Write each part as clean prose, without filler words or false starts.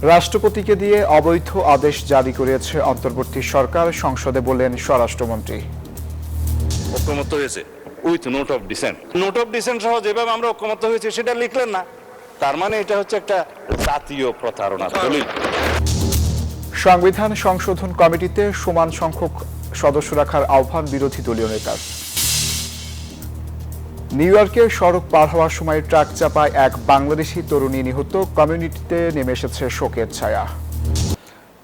রাষ্ট্রপতিকে দিয়ে অবৈধ আদেশ জারি করেছে অন্তর্বর্তী সরকার, সংসদে বললেন স্বরাষ্ট্রমন্ত্রী। ঐক্যমত্য হয়েছে with note of dissent. Note of dissent সহ যেভাবে আমরা ঐক্যমত্য হয়েছে সেটা লিখলেন না, তার মানে এটা হচ্ছে একটা জাতীয় প্রতারণার দলিল। সংবিধান সংশোধন কমিটিতে সমান সংখ্যক সদস্য রাখার আহ্বান বিরোধী দলীয় নেতার। নিউ ইয়র্কে সড়ক পার হওয়ার সময় ট্রাক চাপায় এক বাংলাদেশি তরুণী নিহত, কমিউনিটিতে নেমে এসেছে শোকের ছায়া।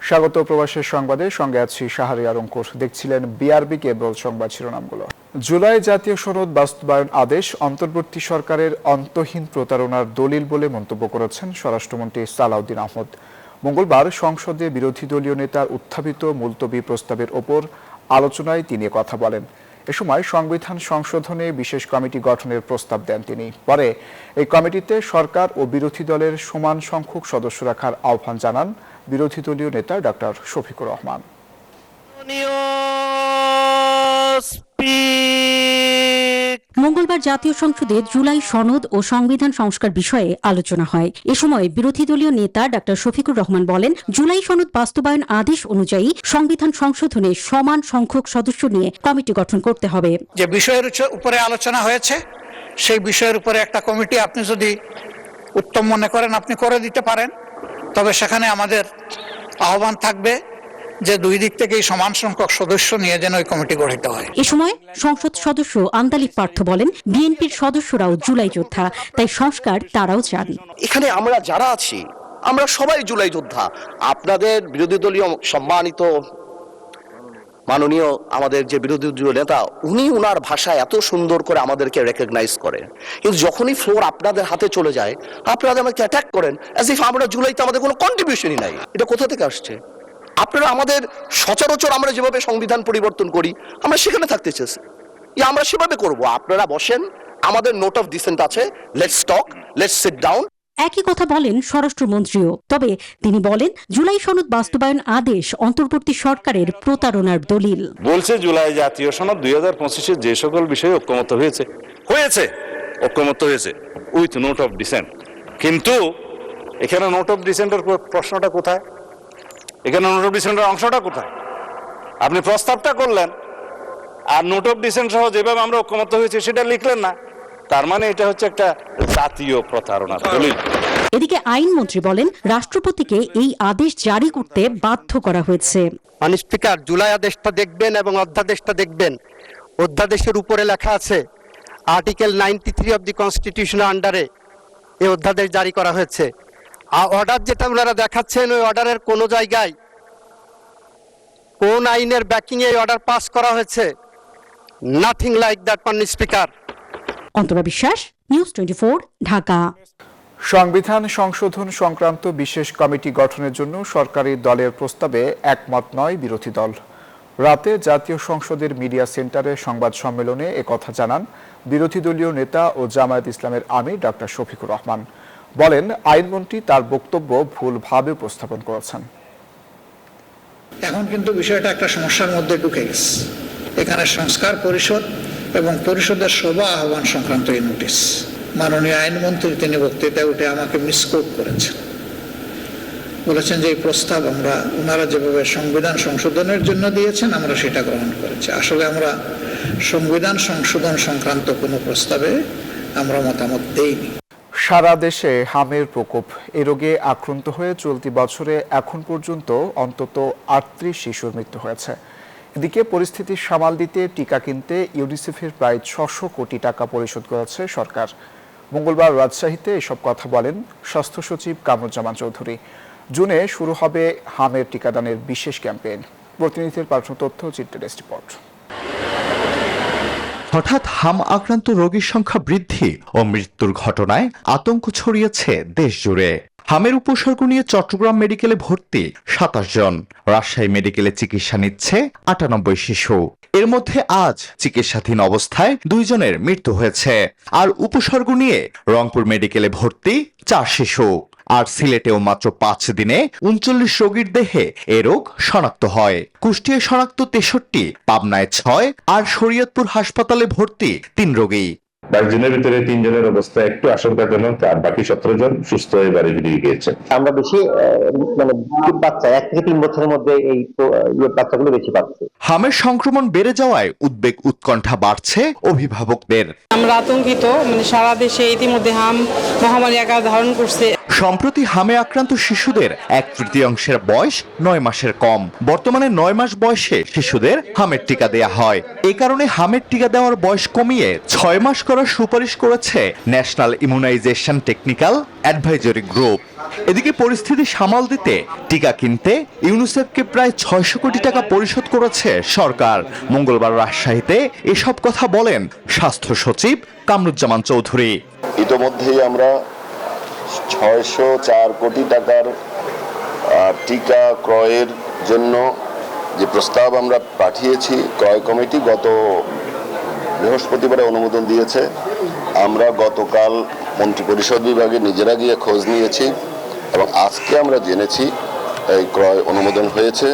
স্বাগত প্রবাসের সংবাদে, সঙ্গে আছি শাহরিয়ার অঙ্কুর। দেখছিলেন বিআরবি কেবল সংবাদ শিরোনামগুলো। জুলাই জাতীয় সনদ বাস্তবায়ন আদেশ অন্তর্বর্তী সরকারের অন্তহীন প্রতারণার দলিল বলে মন্তব্য করেছেন স্বরাষ্ট্রমন্ত্রী সালাউদ্দিন আহমদ। মঙ্গলবার সংসদে বিরোধী দলীয় নেতার উত্থাপিত মুলতবি প্রস্তাবের ওপর আলোচনায় তিনি কথা বলেন। এ সময় সংবিধান সংশোধনে বিশেষ কমিটি গঠনের প্রস্তাব দেন তিনি। পরে এই কমিটিতে সরকার ও বিরোধী দলের সমান সংখ্যক সদস্য রাখার আহ্বান জানান বিরোধী দলীয় নেতা ডক্টর শফিকুর রহমান। মঙ্গলবার জাতীয় সংসদে জুলাই সনদ ও সংবিধান সংস্কার বিষয়ে আলোচনা হয়। এ সময় বিরোধী দলীয় নেতা ডক্টর শফিকুর রহমান বলেন, জুলাই সনদ বাস্তবায়ন আদেশ অনুযায়ী সংবিধান সংশোধনে সমান সংখ্যক সদস্য নিয়ে কমিটি গঠন করতে হবে। যে বিষয়ের উপরে আলোচনা হয়েছে সেই বিষয়ের উপরে একটা কমিটি আপনি যদি উত্তম মনে করেন আপনি করে দিতে পারেন, তবে সেখানে আমাদের আহ্বান থাকবে যে দুই দিক থেকেই সমান সংখ্যক সদস্য নিয়ে যেন ওই কমিটি গঠিত হয়। এ সময় সংসদ সদস্য আন্দালিক পার্থ বলেন, বিএনপির সদস্যরাও জুলাই যোদ্ধা, তাই সংস্কার তারাও চান। এখানে আমরা যারা আছি আমরা সবাই জুলাই যোদ্ধা। আপনাদের বিরোধী দলীয় সম্মানিত মাননীয় আমাদের যে বিরোধী দলীয় নেতা, উনি উনার ভাষায় এত সুন্দর করে আমাদেরকে রেকগনাইজ করেন, কিন্তু যখনই ফ্লোর আপনাদের হাতে চলে যায় আপনারা আমাকে অ্যাটাক করেন অ্যাজ ইফ আমরা জুলাইতে আমাদের কোনো কন্ট্রিবিউশনই নাই। এটা কোথা থেকে আসছে? আপনারা আমাদের সচরাচর আমরা যেভাবে সংবিধান পরিবর্তন করি আমরা সেখানে থাকতে চেয়েছি, আমরা সেভাবে করব। আপনারা বসেন, আমাদের নোট অফ ডিসেন্ট আছে, let's talk, let's sit down. একই কথা বলেন স্বরাষ্ট্রমন্ত্রীও। তবে তিনি বলেন, জুলাই সনদ বাস্তবায়ন আদেশ অন্তর্বর্তী সরকারের প্রতারণার দলিল। বলছে জুলাই জাতীয় সনদ 2025-এর যে সকল বিষয়ে ঐক্যমত্য হয়েছে ঐক্যমত্য হয়েছে উইথ নোট অফ ডিসেন্ট। কিন্তু এখানে নোট অফ ডিসেন্টের প্রশ্নটা কোথায়? এখানে নোট অফ ডিসেন্টের অংশটা কোথায়? আপনি প্রস্তাবটা করলেন আর নোট অফ ডিসেন্ট সহ যেভাবে আমরা ঐক্যমত্য হয়েছে সেটা লিখলেন না, তার মানে এটা হচ্ছে একটা জাতীয় প্রতারণার দলিল। এদিকে আইনমন্ত্রী বলেন, রাষ্ট্রপতিকে এই আদেশ জারি করতে বাধ্য করা হয়েছে। মাননীয় স্পিকার, জুলাই আদেশটা দেখবেন এবং অধ্যাদেশটা দেখবেন। অধ্যাদেশের উপরে লেখা আছে আর্টিকেল 93 অব দি কনস্টিটিউশনের আন্ডারে এই অধ্যাদেশ জারি করা হয়েছে। আর অর্ডার যেটা ওনারা দেখাচ্ছেন, ওই অর্ডারের কোনো জায়গায় কোন আইনের ব্যাকিং এ অর্ডার পাস করা হয়েছে? নাথিং লাইক দ্যাট, মাননীয় স্পিকার। অন্তরা বিশ্বাস, নিউজ 24, ঢাকা। সংবিধান সংশোধন সংক্রান্ত বিশেষ কমিটি গঠনের জন্য সরকারি দলের প্রস্তাবে একমত নয় বিরোধী দল। রাতে জাতীয় সংসদের মিডিয়া সেন্টারে সংবাদ সম্মেলনে একথা জানান বিরোধী দলীয় নেতা ও জামায়াত ইসলামের আমির ডক্টর শফিকুর রহমান। বলেন, আইনমন্ত্রী তার বক্তব্য ভুলভাবে উপস্থাপন করেছেন। এখন কিন্তু বিষয়টা একটা সমস্যার মধ্যে ঢুকে গেছে। এখানে সংস্কার পরিষদ এবং পরিষদের সভা আহ্বান সংক্রান্ত এই নোটিশ, মাননীয় আইনমন্ত্রী তিনি বক্তৃতায় উঠে আমাকে মিসকোট করেছেন, বলেছেন যে এই প্রস্তাব আমরা ওনারা যেভাবে সংবিধান সংশোধনের জন্য দিয়েছেন আমরা সেটা গ্রহণ করেছি। আসলে আমরা সংবিধান সংশোধন সংক্রান্ত কোনো প্রস্তাবে আমরা মতামত দেইনি। সারা দেশে হামের প্রকোপ। এই রোগে আক্রান্ত হয়ে চলতি বছরে এখন পর্যন্ত অন্তত 38 শিশুর মৃত্যু হয়েছে। এদিকে পরিস্থিতি সামাল দিতে টিকা কিনতে ইউনিসেফের প্রায় 600 কোটি টাকা পরিশোধ করেছে সরকার। মঙ্গলবার রাজশাহীতে এসব কথা বলেন স্বাস্থ্য সচিব কামরুজ্জামান চৌধুরী। জুনে শুরু হবে হামের টিকাদানের বিশেষ ক্যাম্পেইন। প্রতিনিধিদের পাঠানো তথ্য, চিত্রের রিপোর্ট। হঠাৎ হাম আক্রান্ত রোগীর সংখ্যা বৃদ্ধি ও মৃত্যুর ঘটনায় আতঙ্ক ছড়িয়েছে দেশ জুড়ে। হামের উপসর্গ নিয়ে চট্টগ্রাম মেডিকেলে ভর্তি 27 জন। রাজশাহী মেডিকেলে চিকিৎসা নিচ্ছে 98 শিশু। এর মধ্যে আজ চিকিৎসাধীন অবস্থায় 2 জনের মৃত্যু হয়েছে। আর উপসর্গ নিয়ে রংপুর মেডিকেলে ভর্তি 4 শিশু। আর সিলেটেও মাত্র 5 দিনে 39 রোগীর দেহে এ রোগ শনাক্ত হয়। কুষ্টিয়ায় শনাক্ত 63, পাবনায় 6 আর শরীয়তপুর হাসপাতালে ভর্তি 3 রোগী। 22 জনের ভিতরে 3 জনের অবস্থা একটু আশঙ্কাজনক, আর বাকি 17 জন সুস্থ হয়ে বাড়ি ফিরে গিয়েছে। আমরা বেশি মানে বাচ্চা 1 থেকে 3 বছরের মধ্যে এই বাচ্চাগুলো বেশি পাচ্ছে। হামের সংক্রমণ বেড়ে যাওয়ায় উদ্বেগ উৎকণ্ঠা বাড়ছে অভিভাবকদের। আমরা আতঙ্কিত, মানে সারা দেশে ইতিমধ্যে হাম মহামারী আকার ধারণ করছে। সম্প্রতি হামে আক্রান্ত শিশুদের 1/3 বয়স 9 মাসের কম। বর্তমানে 9 মাস বয়সে শিশুদের হামের টিকা দেয়া হয়। এই কারণে হামের টিকা দেওয়ার বয়স কমিয়ে 6 মাস করার সুপারিশ করেছে national immunisation technical advisory group. এদিকে পরিস্থিতি সামাল দিতে টিকা কিনতে ইউনিসেফকে প্রায় 600 কোটি টাকা পরিশোধ করেছে সরকার। মঙ্গলবার রাজশাহীতে এসব কথা বলেন স্বাস্থ্য সচিব কামরুজ্জামান চৌধুরী। ইতোমধ্যেই আমরা 604 কোটি টাকার টিকা ক্রয়ের জন্য যে প্রস্তাব আমরা পাঠিয়েছি, ক্রয় কমিটি গত বৃহস্পতিবারে অনুমোদন দিয়েছে। আমরা গতকাল মন্ত্রিপরিষদ বিভাগে নিজেরা গিয়ে খোঁজ নিয়েছি এবং আজকে আমরা জেনেছি এই ক্রয় অনুমোদন হয়েছে।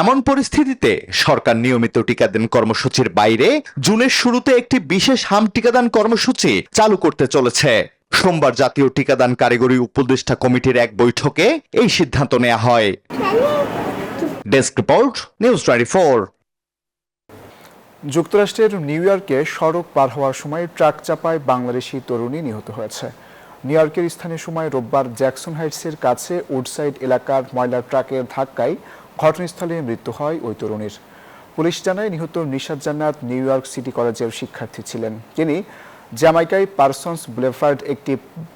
এমন পরিস্থিতিতে সরকার নিয়মিত টিকাদান কর্মসূচির বাইরে জুনের শুরুতে একটি বিশেষ হাম টিকাদান কর্মসূচি চালু করতে চলেছে। সোমবার জাতীয় টিকাদান কারিগরি উপদেষ্টা কমিটির এক বৈঠকে এই সিদ্ধান্ত নেওয়া হয়। Desk report, news 24। যুক্তরাষ্ট্রের নিউ ইয়র্কে সড়ক পার হওয়ার সময় ট্রাক চাপায় বাংলাদেশি তরুণী নিহত হয়েছে। নিউ ইয়র্কের স্থানীয় সময় রোববার জ্যাকসন হাইটসের কাছে উডসাইড এলাকার ময়লার ট্রাকের ধাক্কায় ঘটনাস্থলে মৃত্যু হয় ওই তরুণীর। পুলিশ জানায় নিহত নিশাত জান্নাত নিউ ইয়র্ক সিটি কলেজের শিক্ষার্থী ছিলেন। তিনি জ্যামাইকায় পারসন্স বুলেভার্ড একটি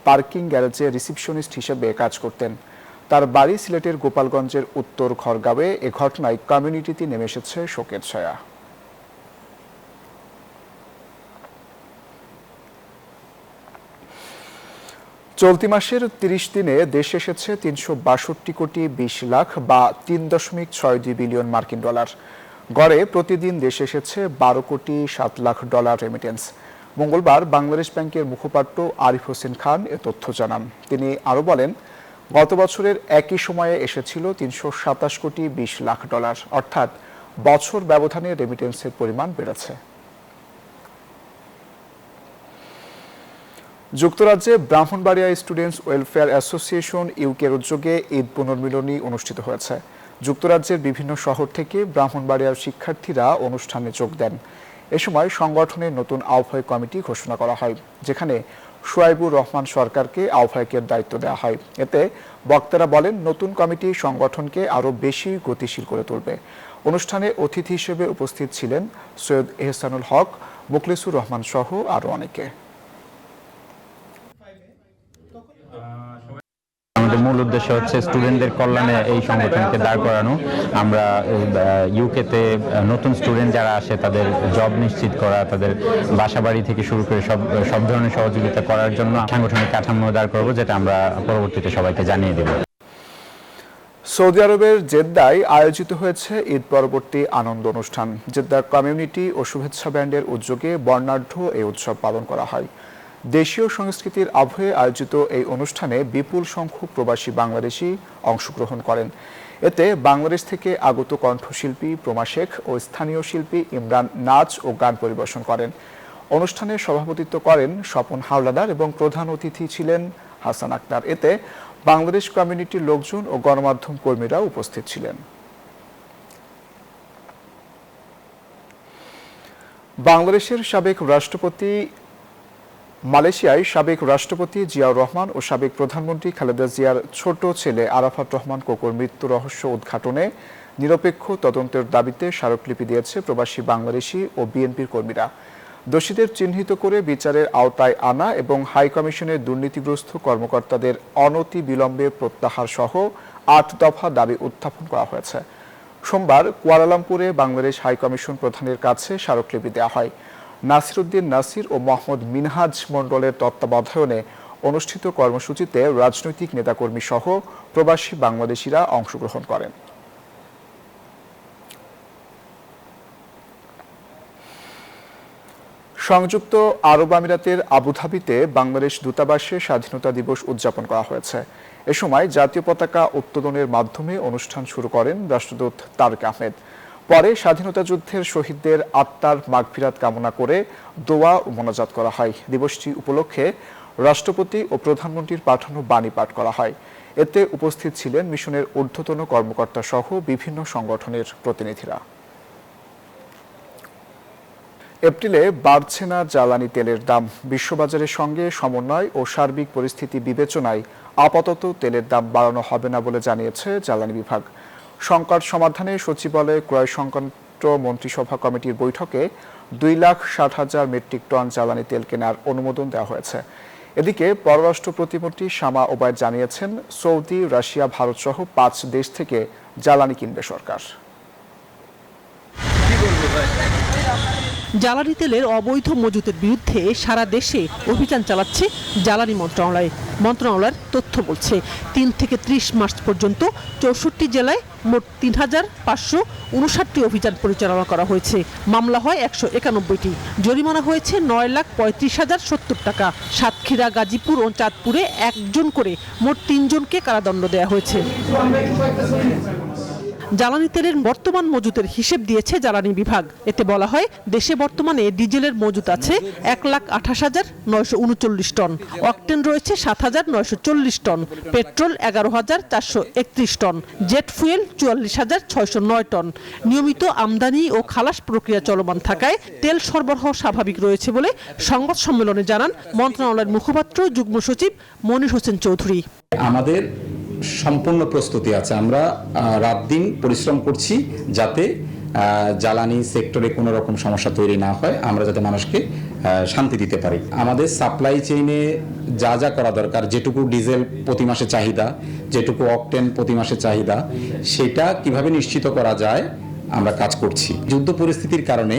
পার্কিং গ্যারেজে রিসিপশনিস্ট হিসেবে কাজ করতেন। তার বাড়ি সিলেটের গোপালগঞ্জের উত্তর খড়গাঁওয়ে। এ ঘটনায় কমিউনিটিতে নেমে এসেছে শোকের ছায়া। চলতি মাসের 30 দিনে দেশে এসেছে 362 কোটি 20 লাখ বা 3.62 বিলিয়ন মার্কিন ডলার। গড়ে প্রতিদিন দেশে এসেছে 12 কোটি 7 লাখ ডলার রেমিটেন্স। মঙ্গলবার বাংলাদেশ ব্যাংকের মুখপাত্র আরিফ হোসেন খান এ তথ্য জানান। তিনি আরও বলেন, গত বছরের একই সময়ে এসেছিল 327 কোটি 20 লাখ ডলার, অর্থাৎ বছর ব্যবধানে রেমিটেন্সের পরিমাণ বেড়েছে। যুক্তরাজ্যে ব্রাহ্মণবাড়িয়া স্টুডেন্টস ওয়েলফেয়ার অ্যাসোসিয়েশন ইউকের উদ্যোগে ঈদ পুনর্মিলনী অনুষ্ঠিত হয়েছে। যুক্তরাজ্যের বিভিন্ন শহর থেকে ব্রাহ্মণবাড়িয়ার শিক্ষার্থীরা অনুষ্ঠানে যোগ দেন। এ সময় সংগঠনের নতুন আহ্বায়ক কমিটি ঘোষণা করা হয়, যেখানে সোয়াইবুর রহমান সরকারকে আহ্বায়কের দায়িত্ব দেওয়া হয়। এতে বক্তারা বলেন, নতুন কমিটি সংগঠনকে আরও বেশি গতিশীল করে তুলবে। অনুষ্ঠানে অতিথি হিসেবে উপস্থিত ছিলেন সৈয়দ এহসানুল হক, মুখলিসুর রহমান সহ আরও অনেকে। আমাদের মূল উদ্দেশ্য হচ্ছে স্টুডেন্টদের কল্যাণে এই সংগঠনকে দাঁড় করানো। আমরা ইউকেতে নতুন স্টুডেন্ট যারা আসে তাদের জব নিশ্চিত করা, তাদের বাসাবাড়ি থেকে শুরু করে সব ধরনের সহযোগিতা করার জন্য সাংগঠনিক কাঠামো দাঁড় করবো, যেটা আমরা পরবর্তীতে সবাইকে জানিয়ে দেব। সৌদি আরবের জেদ্দায় আয়োজিত হয়েছে ঈদ পরবর্তী আনন্দ অনুষ্ঠান। জেদ্দার কমিউনিটি ও শুভেচ্ছা ব্যান্ডের উদ্যোগে বর্ণাঢ্য এই উৎসব পালন করা হয়। দেশীয় সংস্কৃতির আবহে আয়োজিত এই অনুষ্ঠানে বিপুল সংখ্যক প্রবাসী বাংলাদেশি অংশগ্রহণ করেন। এতে বাংলাদেশ থেকে আগত কণ্ঠশিল্পী প্রমা শেখ ও স্থানীয় শিল্পী ইমরান নাচ ও গান পরিবেশন করেন। অনুষ্ঠানে সভাপতিত্ব করেন স্বপন হাওলাদার এবং প্রধান অতিথি ছিলেন হাসান আক্তার। এতে বাংলাদেশ কমিউনিটির লোকজন ও গণমাধ্যম কর্মীরা উপস্থিত ছিলেন। বাংলাদেশের সাবেক রাষ্ট্রপতি মালয়েশিয়ায় সাবেক রাষ্ট্রপতি জিয়াউর রহমান ও সাবেক প্রধানমন্ত্রী খালেদা জিয়ার ছোট ছেলে আরাফাত রহমান কোকোর মৃত্যু রহস্য উদ্ঘাটনে নিরপেক্ষ তদন্তের দাবিতে স্মারকলিপি দিয়েছে প্রবাসী বাংলাদেশি ও বিএনপির কর্মীরা। দোষীদের চিহ্নিত করে বিচারের আওতায় আনা এবং হাই কমিশনের দুর্নীতিগ্রস্ত কর্মকর্তাদের অনতি বিলম্বে প্রত্যাহার সহ 8 দফা দাবি উত্থাপন করা হয়েছে। সোমবার কুয়ালালামপুরে বাংলাদেশ হাই কমিশন প্রধানের কাছে স্মারকলিপি দেওয়া হয়। নাসির উদ্দিন নাসির ও মোহাম্মদ মিনহাজ মণ্ডলের তত্ত্বাবধানে অনুষ্ঠিত কর্মসূচিতে রাজনৈতিক নেতাকর্মী সহ প্রবাসী বাংলাদেশিরা অংশগ্রহণ করেন। সংযুক্ত আরব আমিরাতের আবুধাবিতে বাংলাদেশ দূতাবাসে স্বাধীনতা দিবস উদযাপন করা হয়েছে। এ সময় জাতীয় পতাকা উত্তোলনের মাধ্যমে অনুষ্ঠান শুরু করেন রাষ্ট্রদূত তারেক আহমেদ। পরে স্বাধীনতা যুদ্ধের শহীদদের আত্মার মাগফিরাত কামনা করে দোয়া ও মোনাজাত করা হয়। দিবসটি উপলক্ষে রাষ্ট্রপতি ও প্রধানমন্ত্রীর পাঠানো বাণী পাঠ করা হয়। এতে উপস্থিত ছিলেন মিশনের ঊর্ধ্বতন কর্মকর্তা সহ বিভিন্ন সংগঠনের প্রতিনিধিরা। এপ্রিলে বাড়ছে না জ্বালানি তেলের দাম। বিশ্ববাজারের সঙ্গে সমন্বয় ও সার্বিক পরিস্থিতি বিবেচনায় আপাতত তেলের দাম বাড়ানো হবে না বলে জানিয়েছে জ্বালানি বিভাগ। সংকট সমাধানে সচিবালয়ে ক্রয় সংক্রান্ত মন্ত্রিসভা কমিটির বৈঠকে 2,60,000 মেট্রিক টন জ্বালানি তেল কেনার অনুমোদন দেওয়া হয়েছে। এদিকে পররাষ্ট্র প্রতিমন্ত্রী শামা ওবায়দ জানিয়েছেন, সৌদি, রাশিয়া, ভারত সহ 5 দেশ থেকে জ্বালানি কিনবে সরকার। জ্বালানি তেলের অবৈধ মজুতের বিরুদ্ধে সারা দেশে অভিযান চালাচ্ছে জ্বালানি মন্ত্রণালয়। মন্ত্রণালয়ের তথ্য বলছে 3 থেকে 30 মার্চ পর্যন্ত 64 জেলায় মোট 3,559টি অভিযান পরিচালনা করা হয়েছে। মামলা হয় 191টি। জরিমানা হয়েছে 9,35,070 টাকা। সাতক্ষীরা, গাজীপুর ও চাঁদপুরে একজন করে মোট 3 জনকে কারাদণ্ড দেওয়া হয়েছে। জ্বালানি তেলের বর্তমান মজুতের হিসেব দিয়েছে জ্বালানি বিভাগ। এতে বলা হয়, দেশে বর্তমানে ডিজেলের মজুত আছে 1,28,939 টন, অকটেন রয়েছে 7,940 ton, petrol 11,431 ton, jet fuel 44,609 ton. নিয়মিত আমদানি ও খালাস প্রক্রিয়া চলমান থাকায় তেল সরবরাহ স্বাভাবিক রয়েছে বলে সংবাদ সম্মেলনে জানান মন্ত্রণালয়ের মুখপাত্র যুগ্ম সচিব মনির হোসেন চৌধুরী। আমাদের সম্পূর্ণ প্রস্তুতি আছে। আমরা রাত দিন পরিশ্রম করছি যাতে জ্বালানি সেক্টরে কোনো রকম সমস্যা তৈরি না হয়, আমরা যাতে মানুষকে শান্তি দিতে পারি। আমাদের সাপ্লাই চেইনে যা যা করা দরকার, যেটুকু ডিজেল প্রতি মাসে চাহিদা, যেটুকু অকটেন প্রতি মাসে চাহিদা, সেটা কিভাবে নিশ্চিত করা যায় আমরা কাজ করছি। যুদ্ধ পরিস্থিতির কারণে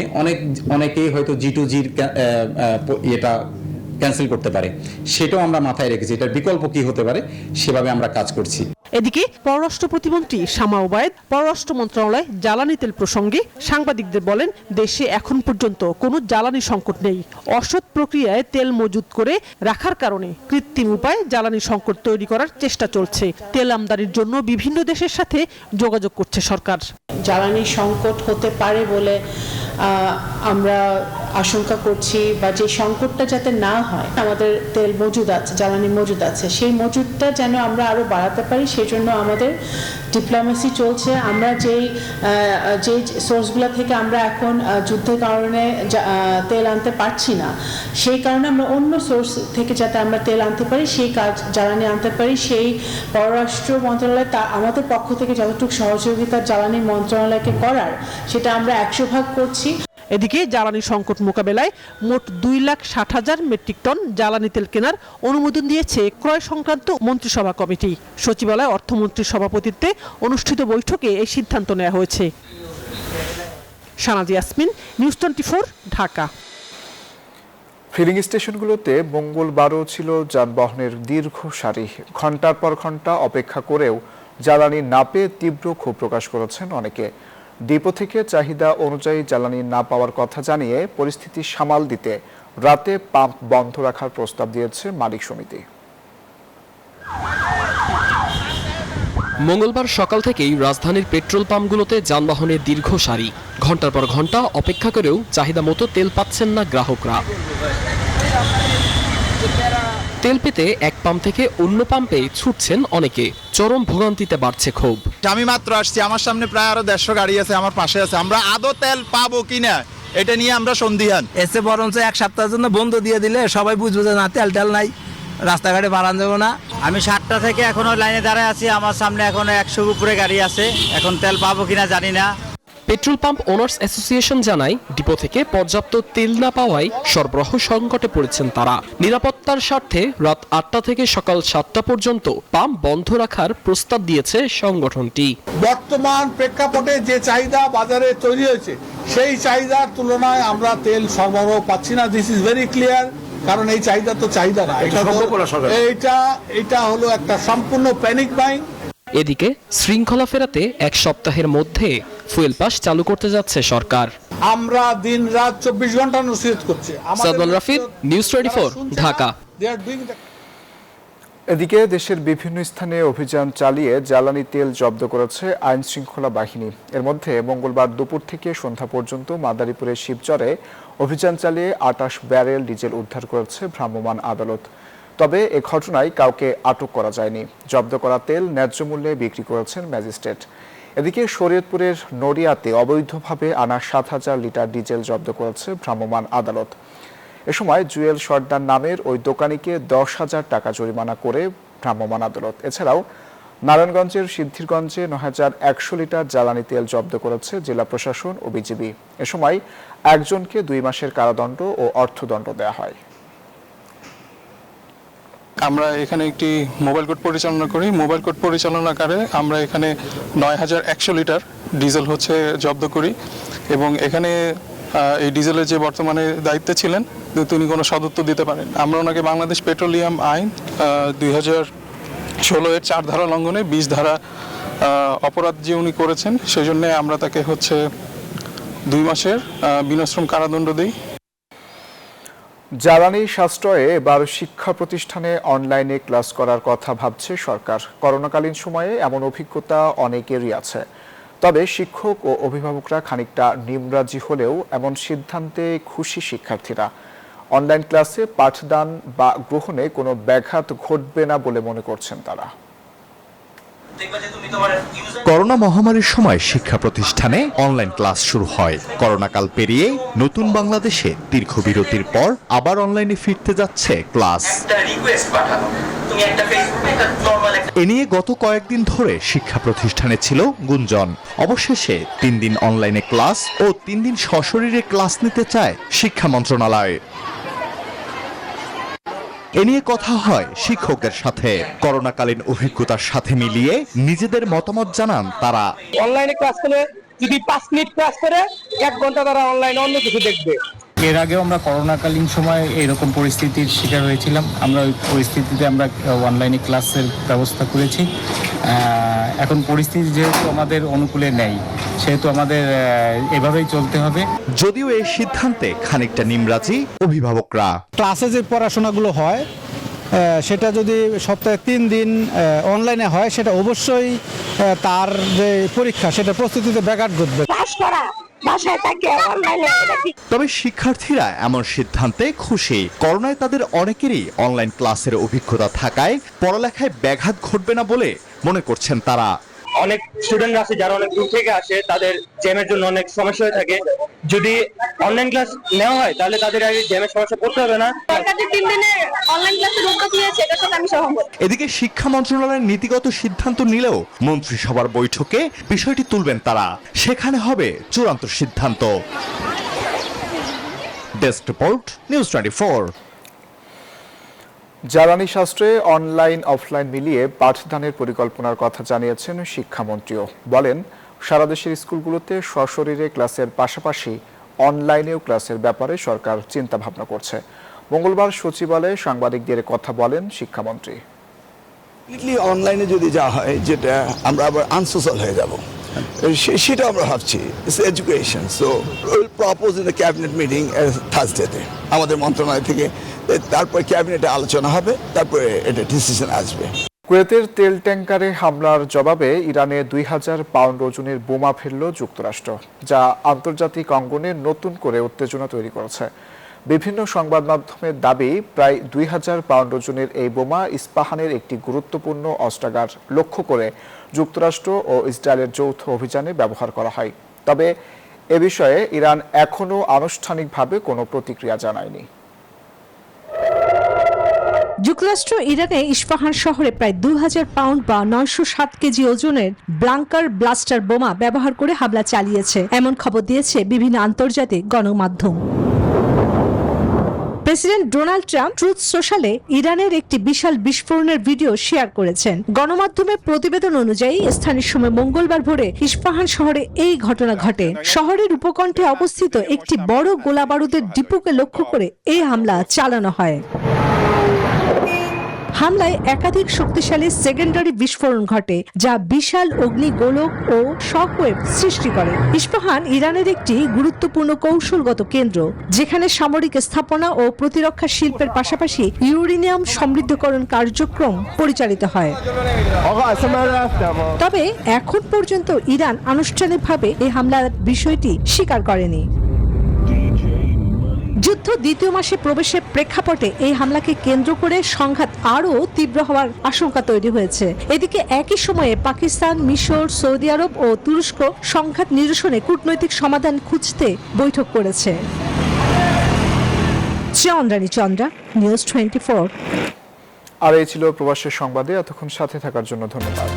অনেকেই হয়তো G2Gর এটা ক্যান্সেল করতে পারে, সেটাও আমরা মাথায় রেখেছি। এটার বিকল্প কি হতে পারে সেভাবে আমরা কাজ করছি। এদিকে পররাষ্ট্র প্রতিমন্ত্রী শামা ওবায়দ পররাষ্ট্র মন্ত্রণালয় জ্বালানি তেল প্রসঙ্গে সাংবাদিকদের বলেন, দেশে এখন পর্যন্ত কোনো জ্বালানি সংকট নেই। অসৎ প্রক্রিয়ায় তেল মজুত করে রাখার কারণে কৃত্রিম উপায়ে জ্বালানি সংকট তৈরি করার চেষ্টা চলছে। তেল আমদানির জন্য বিভিন্ন দেশের সাথে যোগাযোগ করছে সরকার। জ্বালানি সংকট হতে পারে বলে আমরা আশঙ্কা করছি, বা যে সংকটটা যাতে না হয়, আমাদের তেল মজুদ আছে, জ্বালানি মজুদ আছে, সেই মজুদটা যেন আমরা আরো বাড়াতে পারি, সেই জন্য আমাদের ডিপ্লোমেসি চলছে। আমরা যে সোর্সগুলো থেকে আমরা এখন যুদ্ধের কারণে তেল আনতে পারছি না, সেই কারণে আমরা অন্য সোর্স থেকে যাতে আমরা তেল আনতে পারি, সেই কাজ জ্বালানি আনতে পারি, সেই পররাষ্ট্র মন্ত্রণালয় আমাদের পক্ষ থেকে যতটুকু সহযোগিতা জ্বালানি মন্ত্রণালয়কে করার, সেটা আমরা 100% করছি। এদিকে জ্বালানি সংকট মোকাবেলায় মোট 2,60,000 মেট্রিক টন জ্বালানি তেল কেনার অনুমোদন দিয়েছে ক্রয় সংক্রান্ত মন্ত্রিসভা কমিটি। সচিবালয় অর্থমন্ত্রীর সভাপতিত্বে অনুষ্ঠিত বৈঠকে এই সিদ্ধান্ত নেওয়া হয়েছে। শানাজি ইয়াসমিন, নিউজ 24, ঢাকা। ফিলিং স্টেশনগুলোতে মঙ্গলবারও ছিল যানবাহনের দীর্ঘ সারি। ঘন্টার পর ঘন্টা অপেক্ষা করেও জ্বালানি না পেয়ে তীব্র ক্ষোভ প্রকাশ করেছেন অনেকে। ডিপো থেকে চাহিদা অনুযায়ী জ্বালানি না পাওয়ার কথা জানিয়ে পরিস্থিতি সামাল দিতে রাতে পাম্প বন্ধ রাখার প্রস্তাব দিয়েছে মালিক সমিতি। মঙ্গলবার সকাল থেকেই রাজধানীর পেট্রোল পাম্পগুলোতে যানবাহনের দীর্ঘ সারি। ঘন্টার পর ঘন্টা অপেক্ষা করেও চাহিদা মতো তেল পাচ্ছেন না গ্রাহকরা। তেল পেতে এক পাম্প থেকে অন্য পাম্পে ছুটছেন অনেকে। চরম ভোগান্তিতে বাড়ছে ক্ষোভ। আমি মাত্র আসছি, আমার সামনে প্রায় আরো 150 গাড়ি আছে, আমার পাশে আছে। আমরা আদৌ তেল পাবো কিনা এটা নিয়ে আমরা সন্দিহান। এসে বরঞ্চ 1 সপ্তাহের জন্য বন্ধ দিয়ে দিলে সবাই বুঝবে যে না, তেল নাই, রাস্তাঘাটে বাড়ান যাবো না। আমি 7টা থেকে এখনো লাইনে দাঁড়ায় আছি, আমার সামনে এখনো 100 উপরে গাড়ি আছে, এখন তেল পাবো কিনা জানি না। পেট্রোল পাম্প ওনার্স অ্যাসোসিয়েশন জানায়, ডিপো থেকে পর্যাপ্ত তেল না পাওয়ায় সরবরাহ সংকটে পড়েছেন তারা। নিরাপত্তার স্বার্থে রাত 8টা থেকে সকাল 7টা পর্যন্ত পাম্প বন্ধ রাখার প্রস্তাব দিয়েছে সংগঠনটি। বর্তমান প্রেক্ষাপটে যে চাহিদা বাজারে তৈরি হয়েছে, সেই চাহিদার তুলনায় আমরা তেল সরবরাহ পাচ্ছি না। This is very clear. কারণ এই চাহিদা তো চাহিদা না, এটা হলো একটা সম্পূর্ণ প্যানিক বাইং। এদিকে শৃঙ্খলা ফেরাতে 1 সপ্তাহের মধ্যে ফুয়েল পাস চালু করতে যাচ্ছে সরকার। আমরা দিন রাত 24 ঘন্টা নসিহত করছি। সাদমান রাফিদ, নিউজ 24, ঢাকা। এদিকে দেশের বিভিন্ন স্থানে অভিযান চালিয়ে জ্বালানি তেল জব্দ করেছে আইন শৃঙ্খলা বাহিনী। এর মধ্যে মঙ্গলবার দুপুর থেকে সন্ধ্যা পর্যন্ত মাদারীপুরের শিবচরে অভিযান চালিয়ে 28 ব্যারেল ডিজেল উদ্ধার করেছে ভ্রাম্যমাণ আদালত। তবে এ ঘটনায় কাউকে আটক করা যায়নি। জব্দ করা তেল ন্যায্য মূল্যে বিক্রি করেছেন ম্যাজিস্ট্রেট। এদিকে শরীয়তপুরের নড়িয়াতে অবৈধভাবে আনা 7,000 লিটার ডিজেল জব্দ করেছে ভ্রাম্যমাণ আদালত। এ সময় জুয়েল সর্দার নামের ওই দোকানিকে 10,000 টাকা জরিমানা করে ভ্রাম্যমাণ আদালত। এছাড়াও নারায়ণগঞ্জের সিদ্ধিরগঞ্জে 9,100 লিটার জ্বালানি তেল জব্দ করেছে জেলা প্রশাসন ও বিজিবি। এ সময় একজনকে 2 মাসের কারাদণ্ড ও অর্থদণ্ড দেওয়া হয়। আমরা এখানে একটি মোবাইল কোর্ট পরিচালনা করি। মোবাইল কোর্ট পরিচালনাকারে আমরা এখানে 9,100 লিটার ডিজেল জব্দ করি এবং এখানে এই ডিজেলের যে বর্তমানে দায়িত্বে ছিলেন তিনি কোনো সদুত্তর দিতে পারেন। আমরা ওনাকে বাংলাদেশ পেট্রোলিয়াম আইন 2016 এর 4 ধারা লঙ্ঘনে 20 ধারা অপরাধ যে উনি করেছেন সেই জন্য আমরা তাকে 2 মাসের বিনাশ্রম কারাদণ্ড দিই। জ্বালানি সাশ্রয়ে এবার শিক্ষা প্রতিষ্ঠানে অনলাইনে ক্লাস করার কথা ভাবছে সরকার। করোনাকালীন সময়ে এমন অভিজ্ঞতা অনেকেরই আছে। তবে শিক্ষক ও অভিভাবকরা খানিকটা নিমরাজি হলেও এমন সিদ্ধান্তে খুশি শিক্ষার্থীরা। অনলাইন ক্লাসে পাঠদান বা গ্রহণে কোনো ব্যাঘাত ঘটবে না বলে মনে করছেন তারা। করোনা মহামারীর সময় শিক্ষা প্রতিষ্ঠানে অনলাইন ক্লাস শুরু হয়। করোনাকাল পেরিয়ে নতুন বাংলাদেশে দীর্ঘ বিরতির পর আবার অনলাইনে ফিরতে যাচ্ছে ক্লাস। এ নিয়ে গত কয়েকদিন ধরে শিক্ষা প্রতিষ্ঠানে ছিল গুঞ্জন। অবশেষে 3 দিন অনলাইনে ক্লাস ও 3 দিন সশরীরে ক্লাস নিতে চায় শিক্ষা মন্ত্রণালয়। এ নিয়ে কথা হয় শিক্ষকদের সাথে। করোনাকালীন অভিজ্ঞতার সাথে মিলিয়ে নিজেদের মতামত জানান তারা। অনলাইনে ক্লাস করলে যদি 5 মিনিট ক্লাস করে 1 ঘন্টা তারা অনলাইনে অন্য কিছু দেখবে। এর আগেও আমরা করোনাকালীন সময় এরকম পরিস্থিতির শিকার হয়েছিলাম। আমরা ওই পরিস্থিতিতে আমরা অনলাইনে ক্লাসের ব্যবস্থা করেছি। এখন পরিস্থিতি যেহেতু আমাদের অনুকূলে নেই সেহেতু আমাদের এভাবেই চলতে হবে। যদিও এই সিদ্ধান্তে খানিকটা নিমরাজি অভিভাবকরা। ক্লাসে যে পড়াশোনাগুলো হয় সেটা যদি সপ্তাহে 3 দিন অনলাইনে হয় সেটা অবশ্যই তার যে পরীক্ষা সেটা প্রস্তুতিতে ব্যাঘাত ঘটবে। তবে শিক্ষার্থীরা এমন সিদ্ধান্তে খুশি। করোনায় তাদের অনেকেরই অনলাইন ক্লাসের অভিজ্ঞতা থাকায় পড়ালেখায় ব্যাঘাত ঘটবে না বলে মনে করছেন তারা। অনেক স্টুডেন্ট আছে যারা অনেক দূর থেকে আসে, তাদের জ্যামের জন্য অনেক সমস্যা হয়ে থাকে। যদি অনলাইন ক্লাস নেওয়া হয় তাহলে তাদের আগে জ্যামের সমস্যা পড়তে হবে না। এদিকে শিক্ষা মন্ত্রণালয়ের নীতিগত সিদ্ধান্ত নিলেও মন্ত্রিসভার বৈঠকে বিষয়টি তুলবেন তারা। সেখানে হবে চূড়ান্ত সিদ্ধান্ত। Desk report, news 24। জ্বালানি সাশ্রয়ে অনলাইন অফলাইন মিলিয়ে পাঠদানের পরিকল্পনার কথা জানিয়েছেন শিক্ষামন্ত্রীও। বলেন, সারা দেশের স্কুলগুলোতে সশরীরে ক্লাসের পাশাপাশি অনলাইনেও ক্লাসের ব্যাপারে সরকার চিন্তা ভাবনা করছে। মঙ্গলবার সচিবালয়ে সাংবাদিকদের কথা বলেন শিক্ষামন্ত্রী। অনলাইনে যদি যা হয় যেটা আমরা আবার আনসোশ্যাল হয়ে যাব সেটা আমরা ভাবছি। Education so will propose in the cabinet meeting থার্সডেতে আমাদের মন্ত্রণালয় থেকে। তারপর ক্যাবিনেটে আলোচনা হবে, তারপরে এটা ডিসিশন আসবে। কুয়েতের তেল ট্যাঙ্কারে হামলার জবাবে ইরানে 2000 পাউন্ড ওজনের বোমা ফেলল যুক্তরাষ্ট্র, যা আন্তর্জাতিক অঙ্গনে নতুন করে উত্তেজনা তৈরি করেছে। বিভিন্ন সংবাদ মাধ্যমের দাবি, প্রায় 2000 পাউন্ড ওজনের এই বোমা ইস্পাহানের একটি গুরুত্বপূর্ণ অস্ত্রাগার লক্ষ্য করে যুক্তরাষ্ট্র ও ইসরায়েলের যৌথ অভিযানে ব্যবহার করা হয়। তবে এ বিষয়ে ইরান এখনও আনুষ্ঠানিকভাবে কোনো প্রতিক্রিয়া জানায়নি। যুক্তরাষ্ট্র ইরানে ইস্পাহান শহরে প্রায় 2000 পাউন্ড বা 907 কেজি ওজনের ব্লাঙ্কার ব্লাস্টার বোমা ব্যবহার করে হামলা চালিয়েছে, এমন খবর দিয়েছে বিভিন্ন আন্তর্জাতিক গণমাধ্যম। প্রেসিডেন্ট ডোনাল্ড ট্রাম্প ট্রুথ সোশ্যালে ইরানের একটি বিশাল বিস্ফোরণের ভিডিও শেয়ার করেছেন। গণমাধ্যমের প্রতিবেদন অনুযায়ী স্থানীয় সময় মঙ্গলবার ভোরে ইস্পাহান শহরে এই ঘটনা ঘটে। শহরের উপকণ্ঠে অবস্থিত একটি বড় গোলাবারুদের ডিপোকে লক্ষ্য করে এই হামলা চালানো হয়। হামলায় একাধিক শক্তিশালী সেকেন্ডারি বিস্ফোরণ ঘটে, যা বিশাল অগ্নিগোলক ও শকওয়েভ সৃষ্টি করে। ইস্পাহান ইরানের একটি গুরুত্বপূর্ণ কৌশলগত কেন্দ্র, যেখানে সামরিক স্থাপনা ও প্রতিরক্ষা শিল্পের পাশাপাশি ইউরেনিয়াম সমৃদ্ধকরণ কার্যক্রম পরিচালিত হয়। তবে এখন পর্যন্ত ইরান আনুষ্ঠানিকভাবে এই হামলার বিষয়টি স্বীকার করেনি। যুদ্ধ দ্বিতীয় মাসে প্রবেশের প্রেক্ষাপটে এই হামলাকে কেন্দ্র করে সংঘাত আরও তীব্র হওয়ার আশঙ্কা তৈরি হয়েছে। এদিকে একই সময়ে পাকিস্তান, মিশর, সৌদি আরব ও তুরস্ক সংঘাত নিরসনে কূটনৈতিক সমাধান খুঁজতে বৈঠক করেছে। চন্দ্রানী চন্দ্রা, নিউজ 24। আর এই ছিল প্রবাসের সংবাদে। এতক্ষণ সাথে থাকার জন্য ধন্যবাদ।